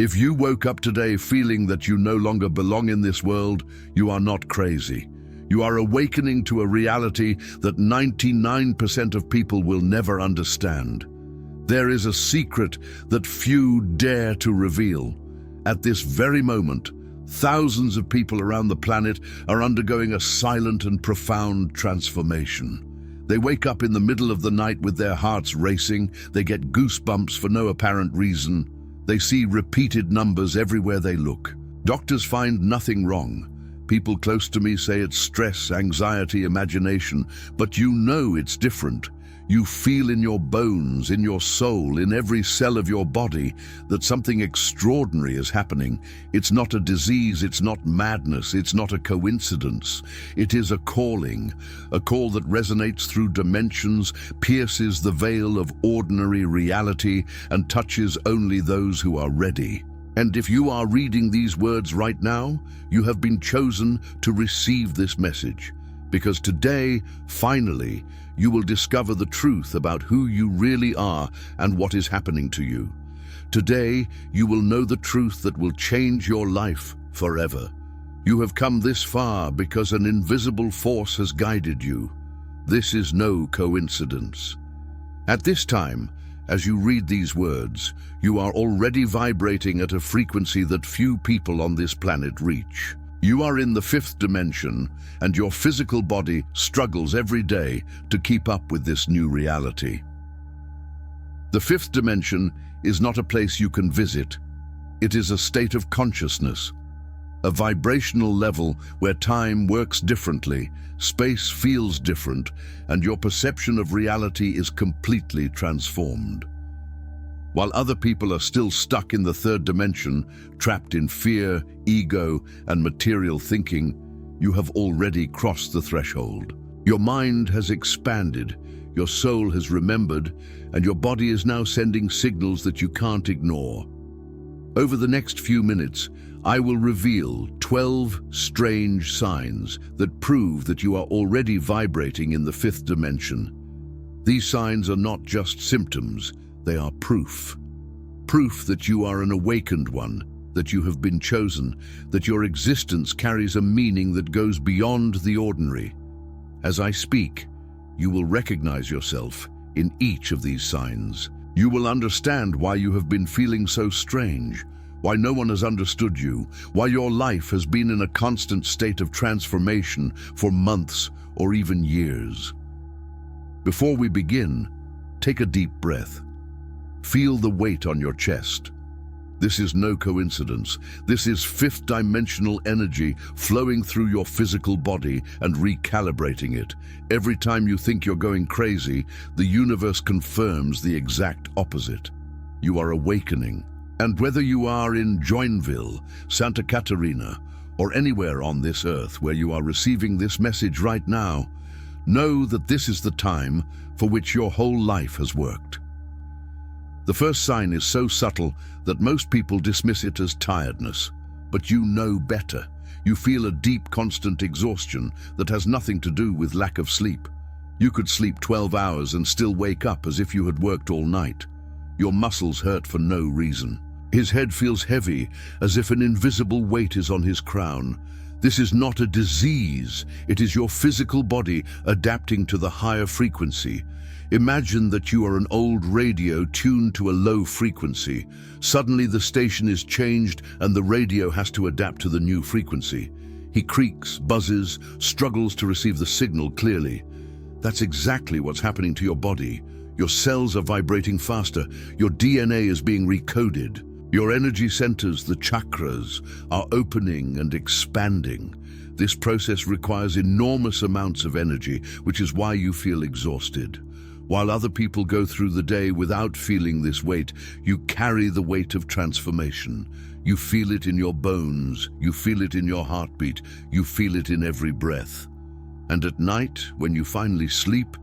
If you woke up today feeling that you no longer belong in this world, you are not crazy. You are awakening to a reality that 99% of people will never understand. There is a secret that few dare to reveal. At this very moment, thousands of people around the planet are undergoing a silent and profound transformation. They wake up in the middle of the night with their hearts racing. They get goosebumps for no apparent reason. They see repeated numbers everywhere they look. Doctors find nothing wrong. People close to me say it's stress, anxiety, imagination, but you know it's different. You feel in your bones, in your soul, in every cell of your body that something extraordinary is happening. It's not a disease, it's not madness, it's not a coincidence. It is a calling, a call that resonates through dimensions, pierces the veil of ordinary reality, and touches only those who are ready. And if you are reading these words right now, you have been chosen to receive this message. Because today, finally, you will discover the truth about who you really are and what is happening to you. Today, you will know the truth that will change your life forever. You have come this far because an invisible force has guided you. This is no coincidence. At this time, as you read these words, you are already vibrating at a frequency that few people on this planet reach. You are in the fifth dimension, and your physical body struggles every day to keep up with this new reality. The fifth dimension is not a place you can visit. It is a state of consciousness, a vibrational level where time works differently, space feels different, and your perception of reality is completely transformed. While other people are still stuck in the third dimension, trapped in fear, ego, and material thinking, you have already crossed the threshold. Your mind has expanded, your soul has remembered, and your body is now sending signals that you can't ignore. Over the next few minutes, I will reveal 12 strange signs that prove that you are already vibrating in the fifth dimension. These signs are not just symptoms, they are proof. Proof that you are an awakened one, that you have been chosen, that your existence carries a meaning that goes beyond the ordinary. As I speak, you will recognize yourself in each of these signs. You will understand why you have been feeling so strange, why no one has understood you, why your life has been in a constant state of transformation for months or even years. Before we begin, take a deep breath. Feel the weight on your chest. This is no coincidence. This is fifth dimensional energy flowing through your physical body and recalibrating it. Every time you think you're going crazy, the universe confirms the exact opposite. You are awakening. And whether you are in Joinville, Santa Catarina, or anywhere on this earth where you are receiving this message right now, know that this is the time for which your whole life has worked. The first sign is so subtle that most people dismiss it as tiredness, but you know better. You feel a deep, constant exhaustion that has nothing to do with lack of sleep. You could sleep 12 hours and still wake up as if you had worked all night. Your muscles hurt for no reason. His head feels heavy, as if an invisible weight is on his crown. This is not a disease. It is your physical body adapting to the higher frequency. Imagine that you are an old radio tuned to a low frequency. Suddenly the station is changed and the radio has to adapt to the new frequency. He creaks, buzzes, struggles to receive the signal clearly. That's exactly what's happening to your body. Your cells are vibrating faster. Your DNA is being recoded. Your energy centers, the chakras, are opening and expanding. This process requires enormous amounts of energy, which is why you feel exhausted. While other people go through the day without feeling this weight, you carry the weight of transformation. You feel it in your bones, you feel it in your heartbeat, you feel it in every breath. And at night, when you finally sleep,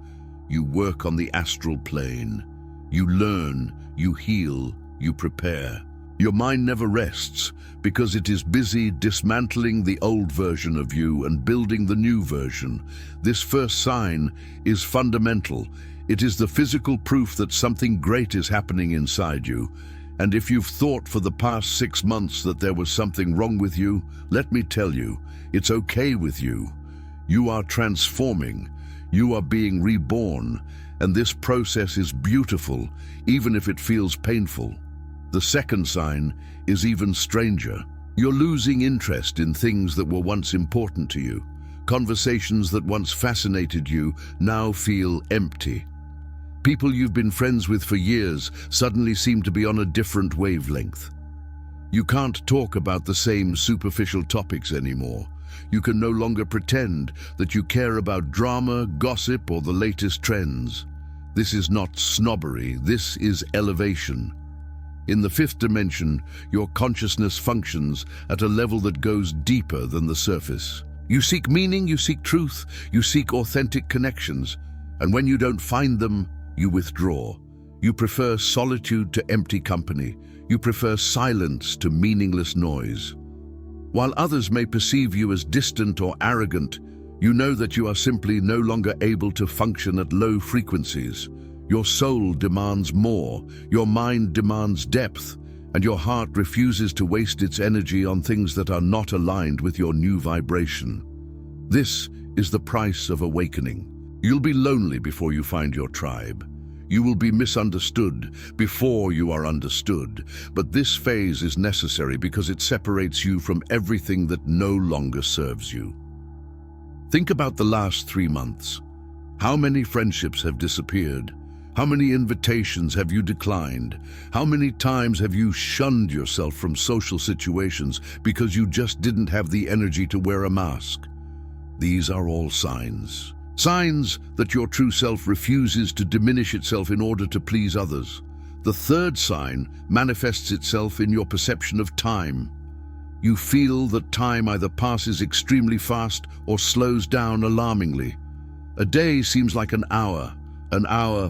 you work on the astral plane. You learn, you heal, you prepare. Your mind never rests because it is busy dismantling the old version of you and building the new version. This first sign is fundamental. It is the physical proof that something great is happening inside you. And if you've thought for the past 6 months that there was something wrong with you, let me tell you, it's okay with you. You are transforming, you are being reborn, and this process is beautiful, even if it feels painful. The second sign is even stranger. You're losing interest in things that were once important to you. Conversations that once fascinated you now feel empty. People you've been friends with for years suddenly seem to be on a different wavelength. You can't talk about the same superficial topics anymore. You can no longer pretend that you care about drama, gossip, or the latest trends. This is not snobbery, this is elevation. In the fifth dimension, your consciousness functions at a level that goes deeper than the surface. You seek meaning, you seek truth, you seek authentic connections, and when you don't find them, you withdraw. You prefer solitude to empty company. You prefer silence to meaningless noise. While others may perceive you as distant or arrogant, you know that you are simply no longer able to function at low frequencies. Your soul demands more, your mind demands depth, and your heart refuses to waste its energy on things that are not aligned with your new vibration. This is the price of awakening. You'll be lonely before you find your tribe. You will be misunderstood before you are understood. But this phase is necessary because it separates you from everything that no longer serves you. Think about the last 3 months. How many friendships have disappeared? How many invitations have you declined? How many times have you shunned yourself from social situations because you just didn't have the energy to wear a mask? These are all signs. Signs that your true self refuses to diminish itself in order to please others. The third sign manifests itself in your perception of time. You feel that time either passes extremely fast or slows down alarmingly. A day seems like an hour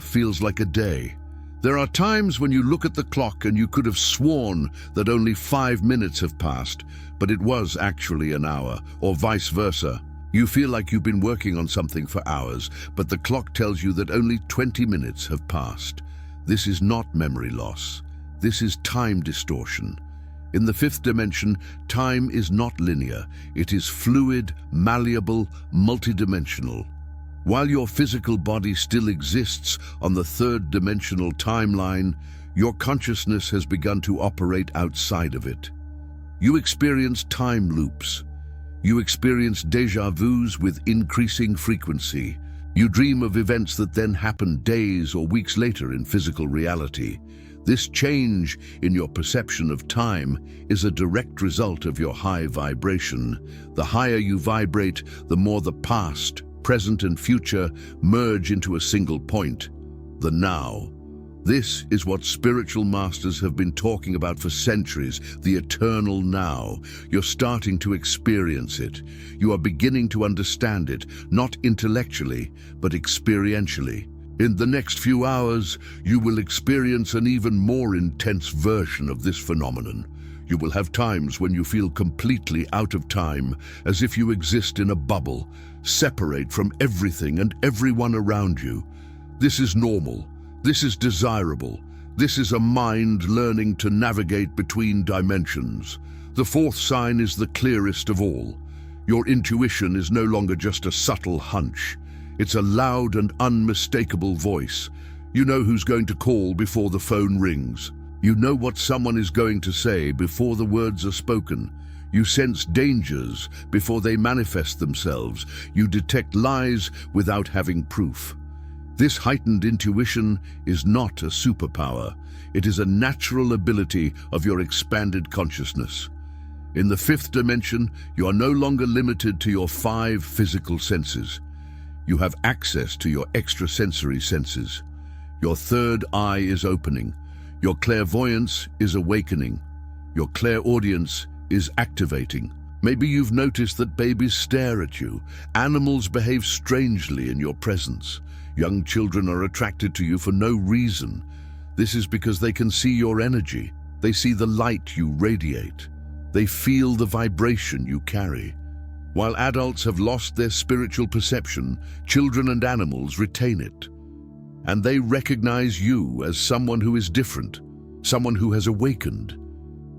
feels like a day. There are times when you look at the clock and you could have sworn that only 5 minutes have passed, but it was actually an hour, or vice versa. You feel like you've been working on something for hours, but the clock tells you that only 20 minutes have passed. This is not memory loss. This is time distortion. In the fifth dimension, time is not linear. It is fluid, malleable, multidimensional. While your physical body still exists on the third dimensional timeline, your consciousness has begun to operate outside of it. You experience time loops. You experience déjà vus with increasing frequency. You dream of events that then happen days or weeks later in physical reality. This change in your perception of time is a direct result of your high vibration. The higher you vibrate, the more the past, present, and future merge into a single point, the now. This is what spiritual masters have been talking about for centuries, the eternal now. You're starting to experience it. You are beginning to understand it, not intellectually, but experientially. In the next few hours, you will experience an even more intense version of this phenomenon. You will have times when you feel completely out of time, as if you exist in a bubble, separate from everything and everyone around you. This is normal. This is desirable. This is a mind learning to navigate between dimensions. The fourth sign is the clearest of all. Your intuition is no longer just a subtle hunch. It's a loud and unmistakable voice. You know who's going to call before the phone rings. You know what someone is going to say before the words are spoken. You sense dangers before they manifest themselves. You detect lies without having proof. This heightened intuition is not a superpower. It is a natural ability of your expanded consciousness. In the fifth dimension, you are no longer limited to your 5 physical senses. You have access to your extrasensory senses. Your third eye is opening. Your clairvoyance is awakening. Your clairaudience is activating. Maybe you've noticed that babies stare at you. Animals behave strangely in your presence. Young children are attracted to you for no reason. This is because they can see your energy. They see the light you radiate. They feel the vibration you carry. While adults have lost their spiritual perception, children and animals retain it. And they recognize you as someone who is different. someone who has awakened.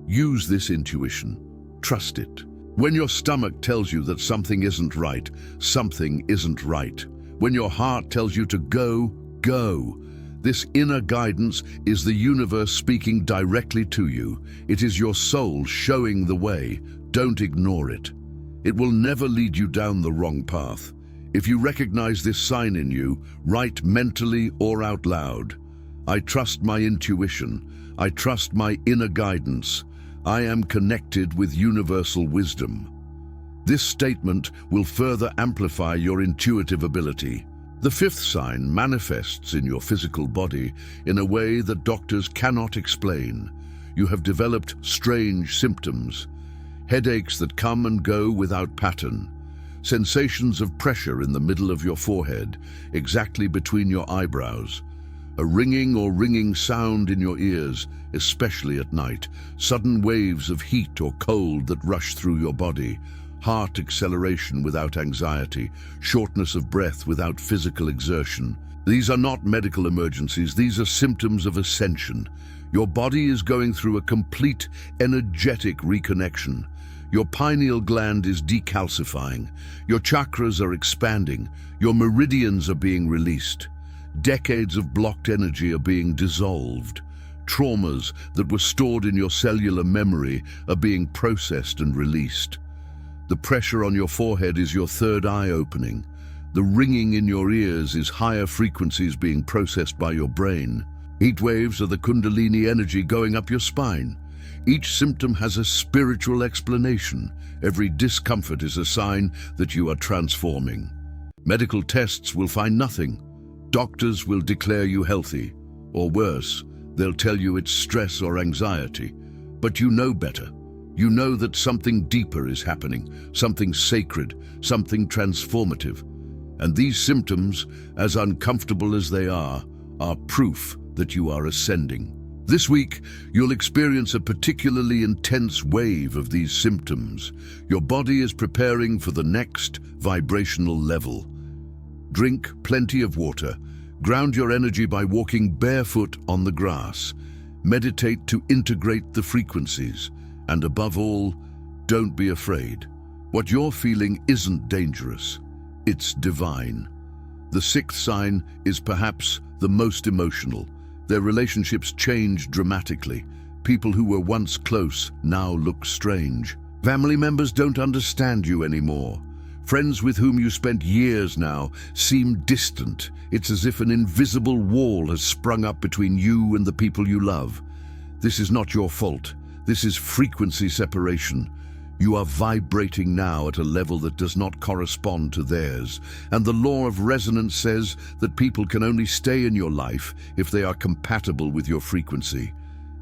Use this intuition. Trust it. When your stomach tells you that something isn't right, something isn't right. When your heart tells you to go, go. This inner guidance is the universe speaking directly to you. It is your soul showing the way. Don't ignore it. It will never lead you down the wrong path. If you recognize this sign in you, write mentally or out loud. I trust my intuition. I trust my inner guidance. I am connected with universal wisdom. This statement will further amplify your intuitive ability. The fifth sign manifests in your physical body in a way that doctors cannot explain. You have developed strange symptoms. Headaches that come and go without pattern. Sensations of pressure in the middle of your forehead, exactly between your eyebrows. A ringing or ringing sound in your ears, especially at night. Sudden waves of heat or cold that rush through your body. Heart acceleration without anxiety. Shortness of breath without physical exertion. These are not medical emergencies, these are symptoms of ascension. Your body is going through a complete energetic reconnection. Your pineal gland is decalcifying. Your chakras are expanding. Your meridians are being released. Decades of blocked energy are being dissolved. Traumas that were stored in your cellular memory are being processed and released. The pressure on your forehead is your third eye opening. The ringing in your ears is higher frequencies being processed by your brain. Heat waves are the Kundalini energy going up your spine. Each symptom has a spiritual explanation. Every discomfort is a sign that you are transforming. Medical tests will find nothing. Doctors will declare you healthy. Or worse, they'll tell you it's stress or anxiety. But you know better. You know that something deeper is happening, something sacred, something transformative. And these symptoms, as uncomfortable as they are proof that you are ascending. This week, you'll experience a particularly intense wave of these symptoms. Your body is preparing for the next vibrational level. Drink plenty of water. Ground your energy by walking barefoot on the grass. Meditate to integrate the frequencies. And above all, don't be afraid. What you're feeling isn't dangerous. It's divine. The sixth sign is perhaps the most emotional. Their relationships change dramatically. People who were once close now look strange. Family members don't understand you anymore. Friends with whom you spent years now seem distant. It's as if an invisible wall has sprung up between you and the people you love. This is not your fault. This is frequency separation. You are vibrating now at a level that does not correspond to theirs. And the law of resonance says that people can only stay in your life if they are compatible with your frequency.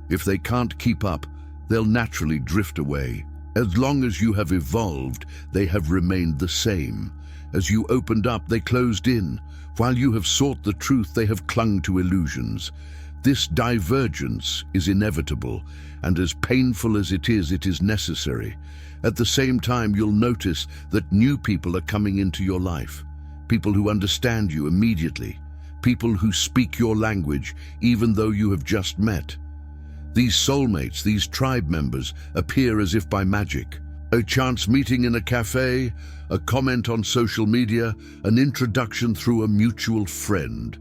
If they can't keep up, they'll naturally drift away. As long as you have evolved, they have remained the same. As you opened up, they closed in. While you have sought the truth, they have clung to illusions. This divergence is inevitable, and as painful as it is necessary. At the same time, you'll notice that new people are coming into your life. People who understand you immediately. People who speak your language, even though you have just met. These soulmates, these tribe members, appear as if by magic. A chance meeting in a cafe, a comment on social media, an introduction through a mutual friend.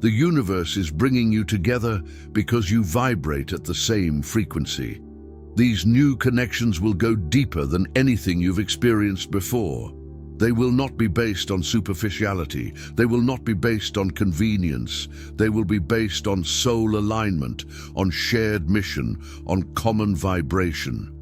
The universe is bringing you together because you vibrate at the same frequency. These new connections will go deeper than anything you've experienced before. They will not be based on superficiality. They will not be based on convenience. They will be based on soul alignment, on shared mission, on common vibration.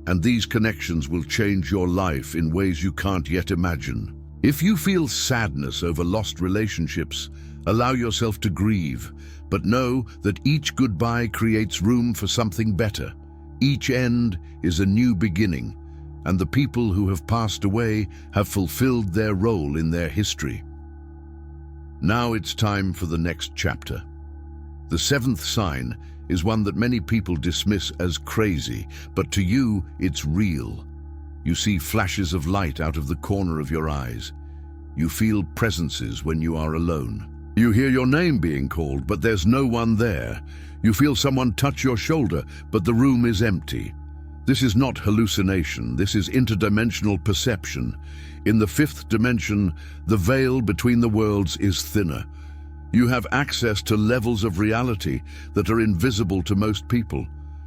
And these connections will change your life in ways you can't yet imagine. If you feel sadness over lost relationships, allow yourself to grieve, but know that each goodbye creates room for something better. Each end is a new beginning, and the people who have passed away have fulfilled their role in their history. Now it's time for the next chapter. The seventh sign is one that many people dismiss as crazy, but to you, it's real. You see flashes of light out of the corner of your eyes. You feel presences when you are alone. You hear your name being called, but there's no one there. You feel someone touch your shoulder, but the room is empty. This is not hallucination, this is interdimensional perception. In the fifth dimension, the veil between the worlds is thinner. You have access to levels of reality that are invisible to most people.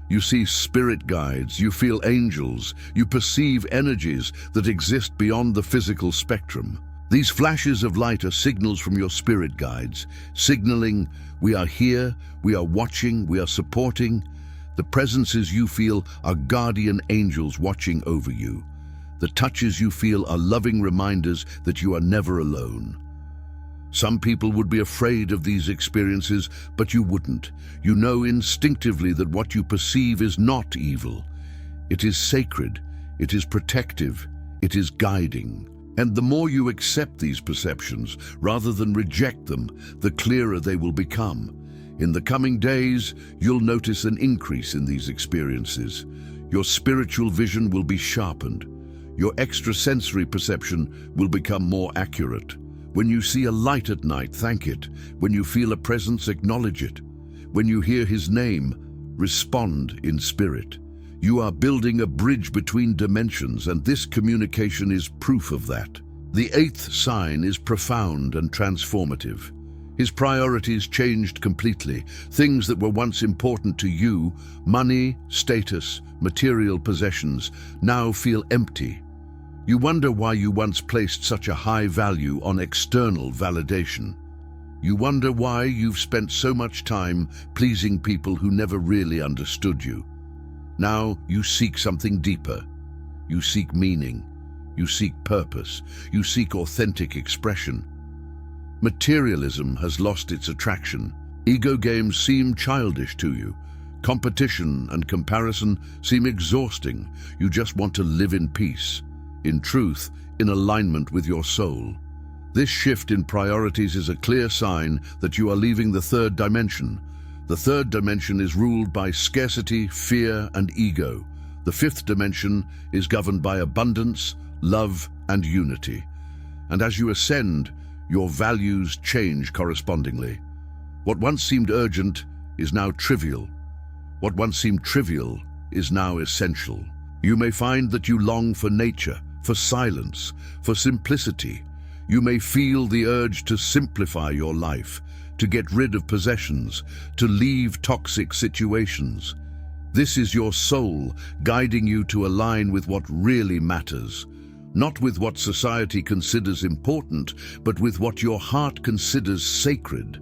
You see spirit guides, you feel angels, you perceive energies that exist beyond the physical spectrum. These flashes of light are signals from your spirit guides, signaling, we are here, we are watching, we are supporting. The presences you feel are guardian angels watching over you. The touches you feel are loving reminders that you are never alone. Some people would be afraid of these experiences, but you wouldn't. You know instinctively that what you perceive is not evil. It is sacred, it is protective, it is guiding. And the more you accept these perceptions, rather than reject them, the clearer they will become. In the coming days, you'll notice an increase in these experiences. Your spiritual vision will be sharpened. Your extrasensory perception will become more accurate. When you see a light at night, thank it. When you feel a presence, acknowledge it. When you hear his name, respond in spirit. You are building a bridge between dimensions, and this communication is proof of that. The eighth sign is profound and transformative. His priorities changed completely. Things that were once important to you, money, status, material possessions, now feel empty. You wonder why you once placed such a high value on external validation. You wonder why you've spent so much time pleasing people who never really understood you. Now you seek something deeper. You seek meaning. You seek purpose. You seek authentic expression. Materialism has lost its attraction. Ego games seem childish to you. Competition and comparison seem exhausting. You just want to live in peace. In truth, in alignment with your soul. This shift in priorities is a clear sign that you are leaving the third dimension. The third dimension is ruled by scarcity, fear, and ego. The fifth dimension is governed by abundance, love, and unity. And as you ascend, your values change correspondingly. What once seemed urgent is now trivial. What once seemed trivial is now essential. You may find that you long for nature, for silence, for simplicity. You may feel the urge to simplify your life, to get rid of possessions, to leave toxic situations. This is your soul guiding you to align with what really matters, not with what society considers important, but with what your heart considers sacred.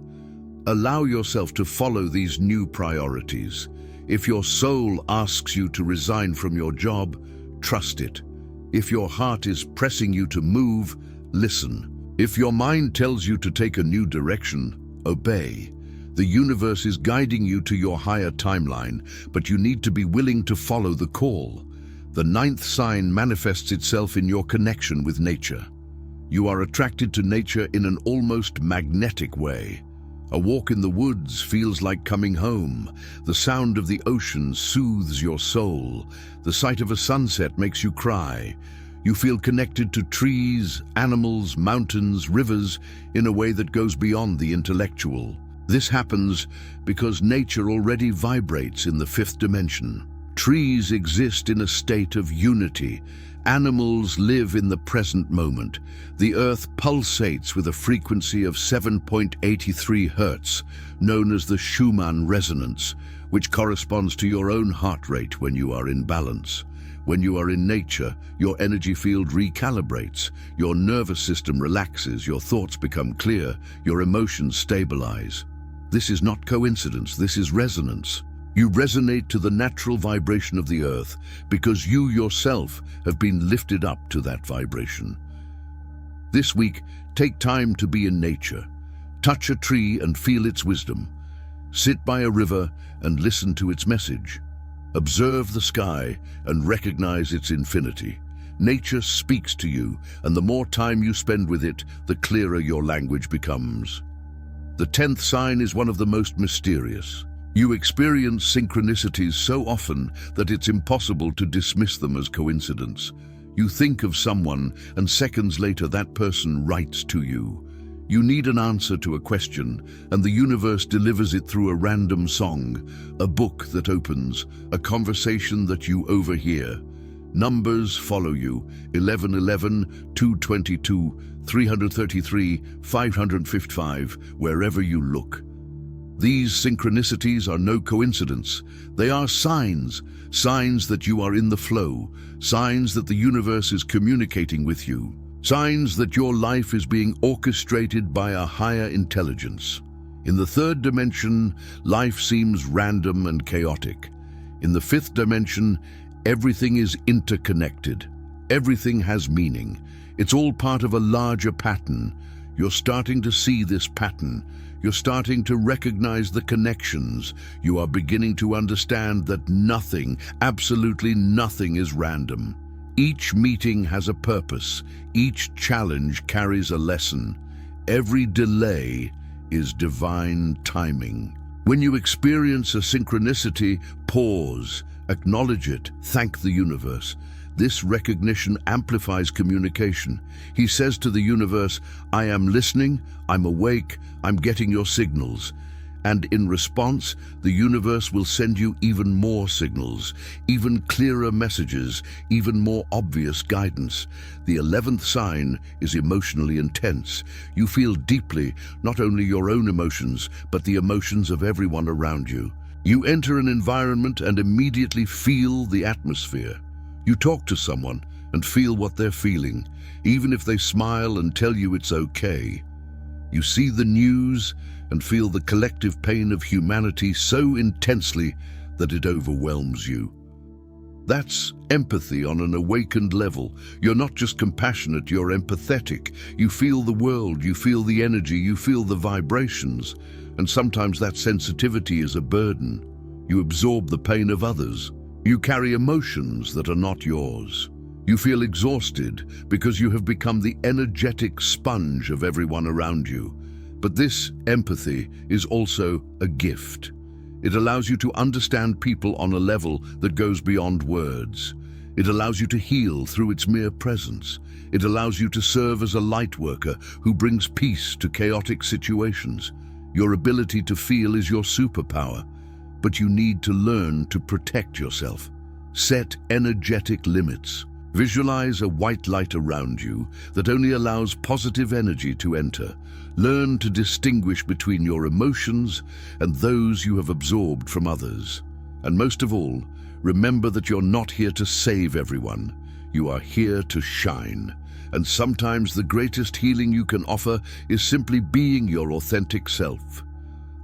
Allow yourself to follow these new priorities. If your soul asks you to resign from your job, trust it. If your heart is pressing you to move, listen. If your mind tells you to take a new direction, obey. The universe is guiding you to your higher timeline, but you need to be willing to follow the call. The ninth sign manifests itself in your connection with nature. You are attracted to nature in an almost magnetic way. A walk in the woods feels like coming home. The sound of the ocean soothes your soul. The sight of a sunset makes you cry. You feel connected to trees, animals, mountains, rivers in a way that goes beyond the intellectual. This happens because nature already vibrates in the fifth dimension. Trees exist in a state of unity. Animals live in the present moment. The earth pulsates with a frequency of 7.83 Hertz, known as the Schumann resonance, which corresponds to your own heart rate when you are in balance. When you are in nature, your energy field recalibrates, your nervous system relaxes, your thoughts become clear, your emotions stabilize. This is not coincidence, this is resonance. You resonate to the natural vibration of the earth because you yourself have been lifted up to that vibration. This week, take time to be in nature. Touch a tree and feel its wisdom. Sit by a river and listen to its message. Observe the sky and recognize its infinity. Nature speaks to you, and the more time you spend with it, the clearer your language becomes. The 10th sign is one of the most mysterious. You experience synchronicities so often that it's impossible to dismiss them as coincidence. You think of someone, and seconds later that person writes to you. You need an answer to a question, and the universe delivers it through a random song, a book that opens, a conversation that you overhear. Numbers follow you: 1111, 222, 333, 555, wherever you look. These synchronicities are no coincidence. They are signs, signs that you are in the flow, signs that the universe is communicating with you, signs that your life is being orchestrated by a higher intelligence. In the third dimension, life seems random and chaotic. In the fifth dimension, everything is interconnected. Everything has meaning. It's all part of a larger pattern. You're starting to see this pattern. You're starting to recognize the connections. You are beginning to understand that nothing, absolutely nothing, is random. Each meeting has a purpose. Each challenge carries a lesson. Every delay is divine timing. When you experience a synchronicity, pause, acknowledge it, thank the universe. This recognition amplifies communication. He says to the universe, I am listening, I'm awake, I'm getting your signals. And in response, the universe will send you even more signals, even clearer messages, even more obvious guidance. The 11th sign is emotionally intense. You feel deeply, not only your own emotions, but the emotions of everyone around you. You enter an environment and immediately feel the atmosphere. You talk to someone and feel what they're feeling, even if they smile and tell you it's okay. You see the news and feel the collective pain of humanity so intensely that it overwhelms you. That's empathy on an awakened level. You're not just compassionate, you're empathetic. You feel the world, you feel the energy, you feel the vibrations. And sometimes that sensitivity is a burden. You absorb the pain of others. You carry emotions that are not yours. You feel exhausted because you have become the energetic sponge of everyone around you. But this empathy is also a gift. It allows you to understand people on a level that goes beyond words. It allows you to heal through its mere presence. It allows you to serve as a light worker who brings peace to chaotic situations. Your ability to feel is your superpower, but you need to learn to protect yourself. Set energetic limits. Visualize a white light around you that only allows positive energy to enter. Learn to distinguish between your emotions and those you have absorbed from others. And most of all, remember that you're not here to save everyone. You are here to shine. And sometimes the greatest healing you can offer is simply being your authentic self.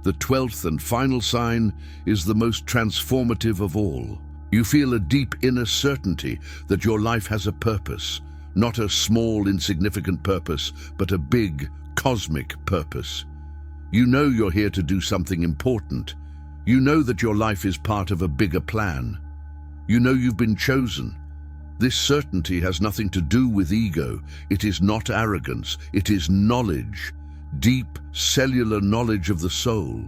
The 12th and final sign is the most transformative of all. You feel a deep inner certainty that your life has a purpose, not a small, insignificant purpose, but a big, cosmic purpose. You know you're here to do something important. You know that your life is part of a bigger plan. You know you've been chosen. This certainty has nothing to do with ego. It is not arrogance. It is knowledge, deep, cellular knowledge of the soul.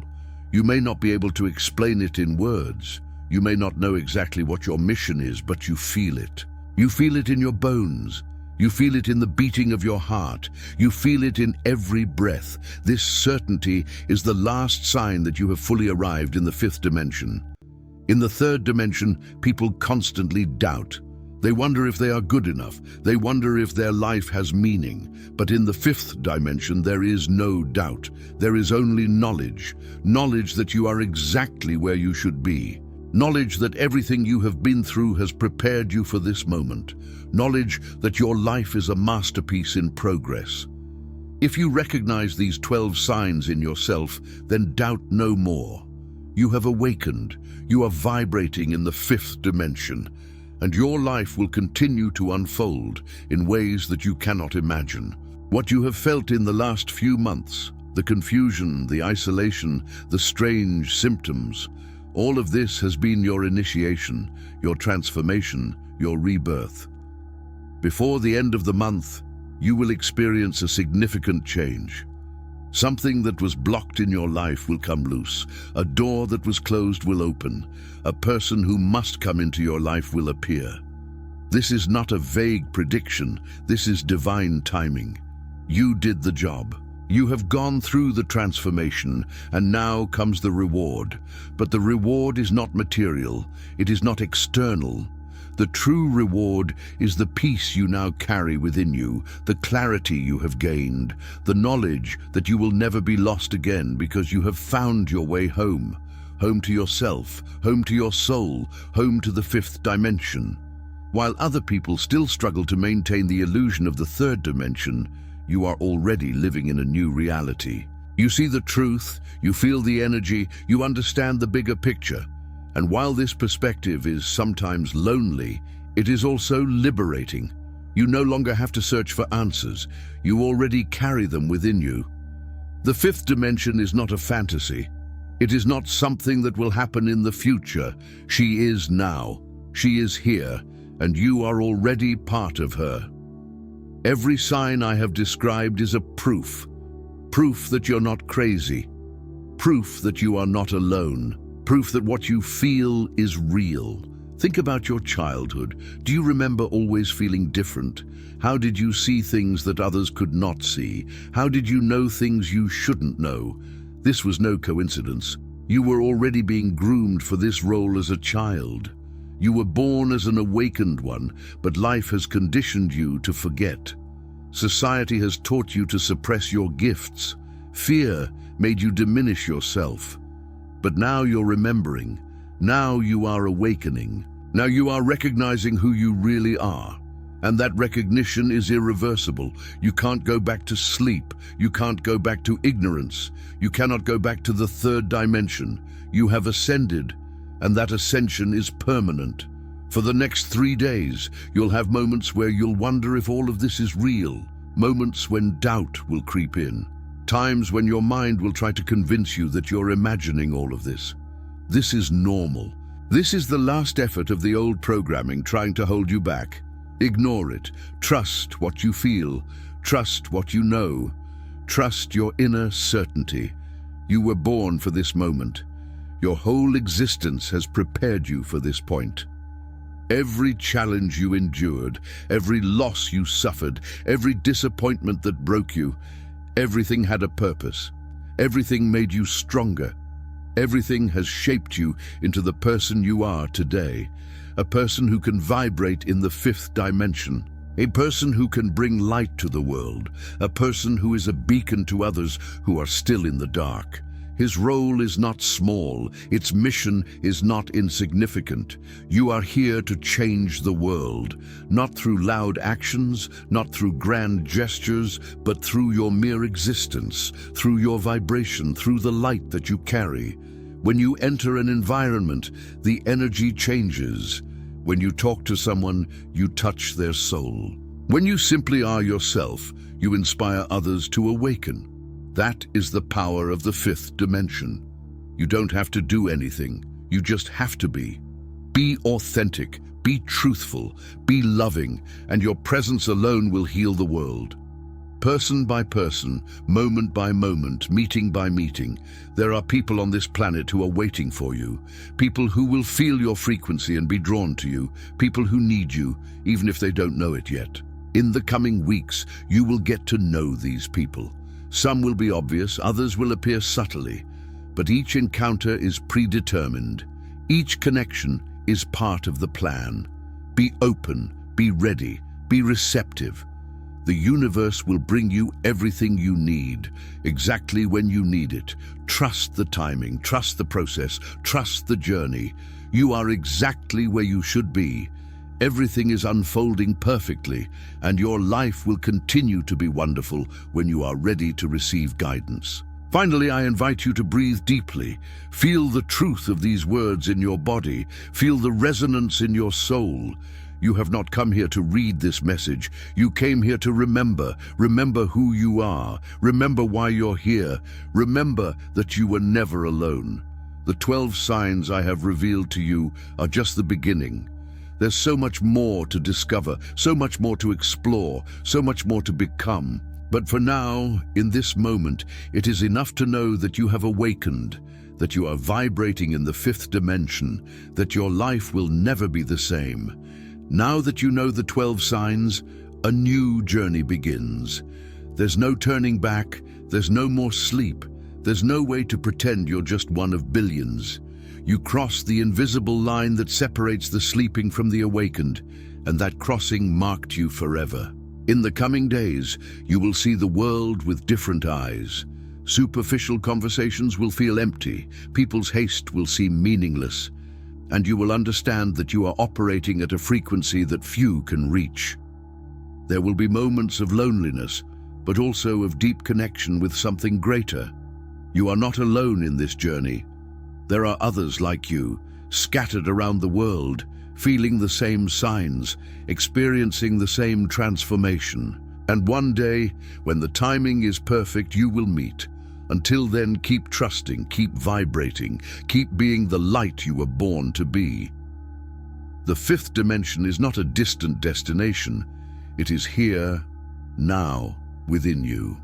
You may not be able to explain it in words. You may not know exactly what your mission is, but you feel it. You feel it in your bones. You feel it in the beating of your heart. You feel it in every breath. This certainty is the last sign that you have fully arrived in the 5th dimension. In the 3rd dimension, people constantly doubt. They wonder if they are good enough. They wonder if their life has meaning. But in the 5th dimension, there is no doubt. There is only knowledge. Knowledge that you are exactly where you should be. Knowledge that everything you have been through has prepared you for this moment. Knowledge that your life is a masterpiece in progress. If you recognize these 12 signs in yourself, then doubt no more. You have awakened. You are vibrating in the 5th dimension, and your life will continue to unfold in ways that you cannot imagine. What you have felt in the last few months, the confusion, the isolation, the strange symptoms, all of this has been your initiation, your transformation, your rebirth. Before the end of the month, you will experience a significant change. Something that was blocked in your life will come loose. A door that was closed will open. A person who must come into your life will appear. This is not a vague prediction. This is divine timing. You did the job. You have gone through the transformation, and now comes the reward. But the reward is not material, it is not external. The true reward is the peace you now carry within you, the clarity you have gained, the knowledge that you will never be lost again because you have found your way home. Home to yourself, home to your soul, home to the fifth dimension. While other people still struggle to maintain the illusion of the third dimension, you are already living in a new reality. You see the truth, you feel the energy, you understand the bigger picture. And while this perspective is sometimes lonely, it is also liberating. You no longer have to search for answers. You already carry them within you. The fifth dimension is not a fantasy. It is not something that will happen in the future. She is now. She is here, and you are already part of her. Every sign I have described is a proof. Proof that you're not crazy. Proof that you are not alone. Proof that what you feel is real. Think about your childhood. Do you remember always feeling different? How did you see things that others could not see? How did you know things you shouldn't know? This was no coincidence. You were already being groomed for this role as a child. You were born as an awakened one, but life has conditioned you to forget. Society has taught you to suppress your gifts. Fear made you diminish yourself. But now you're remembering. Now you are awakening. Now you are recognizing who you really are. And that recognition is irreversible. You can't go back to sleep. You can't go back to ignorance. You cannot go back to the third dimension. You have ascended, and that ascension is permanent. For the next 3 days, you'll have moments where you'll wonder if all of this is real. Moments when doubt will creep in. Times when your mind will try to convince you that you're imagining all of this. This is normal. This is the last effort of the old programming trying to hold you back. Ignore it. Trust what you feel. Trust what you know. Trust your inner certainty. You were born for this moment. Your whole existence has prepared you for this point. Every challenge you endured, every loss you suffered, every disappointment that broke you, everything had a purpose. Everything made you stronger. Everything has shaped you into the person you are today. A person who can vibrate in the fifth dimension. A person who can bring light to the world. A person who is a beacon to others who are still in the dark. His role is not small. Its mission is not insignificant. You are here to change the world, not through loud actions, not through grand gestures, but through your mere existence, through your vibration, through the light that you carry. When you enter an environment, the energy changes. When you talk to someone, you touch their soul. When you simply are yourself, you inspire others to awaken. That is the power of the fifth dimension. You don't have to do anything. You just have to be. Be authentic, be truthful, be loving, and your presence alone will heal the world. Person by person, moment by moment, meeting by meeting, there are people on this planet who are waiting for you. People who will feel your frequency and be drawn to you. People who need you, even if they don't know it yet. In the coming weeks, you will get to know these people. Some will be obvious, others will appear subtly, but each encounter is predetermined. Each connection is part of the plan. Be open, be ready, be receptive. The universe will bring you everything you need, exactly when you need it. Trust the timing, trust the process, trust the journey. You are exactly where you should be. Everything is unfolding perfectly, and your life will continue to be wonderful when you are ready to receive guidance. Finally, I invite you to breathe deeply. Feel the truth of these words in your body. Feel the resonance in your soul. You have not come here to read this message. You came here to remember. Remember who you are. Remember why you're here. Remember that you were never alone. The 12 signs I have revealed to you are just the beginning. There's so much more to discover, so much more to explore, so much more to become. But for now, in this moment, it is enough to know that you have awakened, that you are vibrating in the fifth dimension, that your life will never be the same. Now that you know the 12 signs, a new journey begins. There's no turning back, there's no more sleep, there's no way to pretend you're just one of billions. You cross the invisible line that separates the sleeping from the awakened, and that crossing marked you forever. In the coming days, you will see the world with different eyes. Superficial conversations will feel empty, people's haste will seem meaningless, and you will understand that you are operating at a frequency that few can reach. There will be moments of loneliness, but also of deep connection with something greater. You are not alone in this journey. There are others like you, scattered around the world, feeling the same signs, experiencing the same transformation. And one day, when the timing is perfect, you will meet. Until then, keep trusting, keep vibrating, keep being the light you were born to be. The fifth dimension is not a distant destination. It is here, now, within you.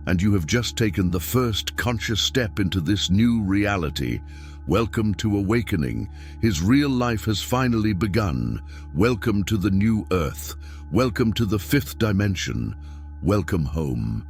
And you have just taken the first conscious step into this new reality. Welcome to awakening. His real life has finally begun. Welcome to the new earth. Welcome to the fifth dimension. Welcome home.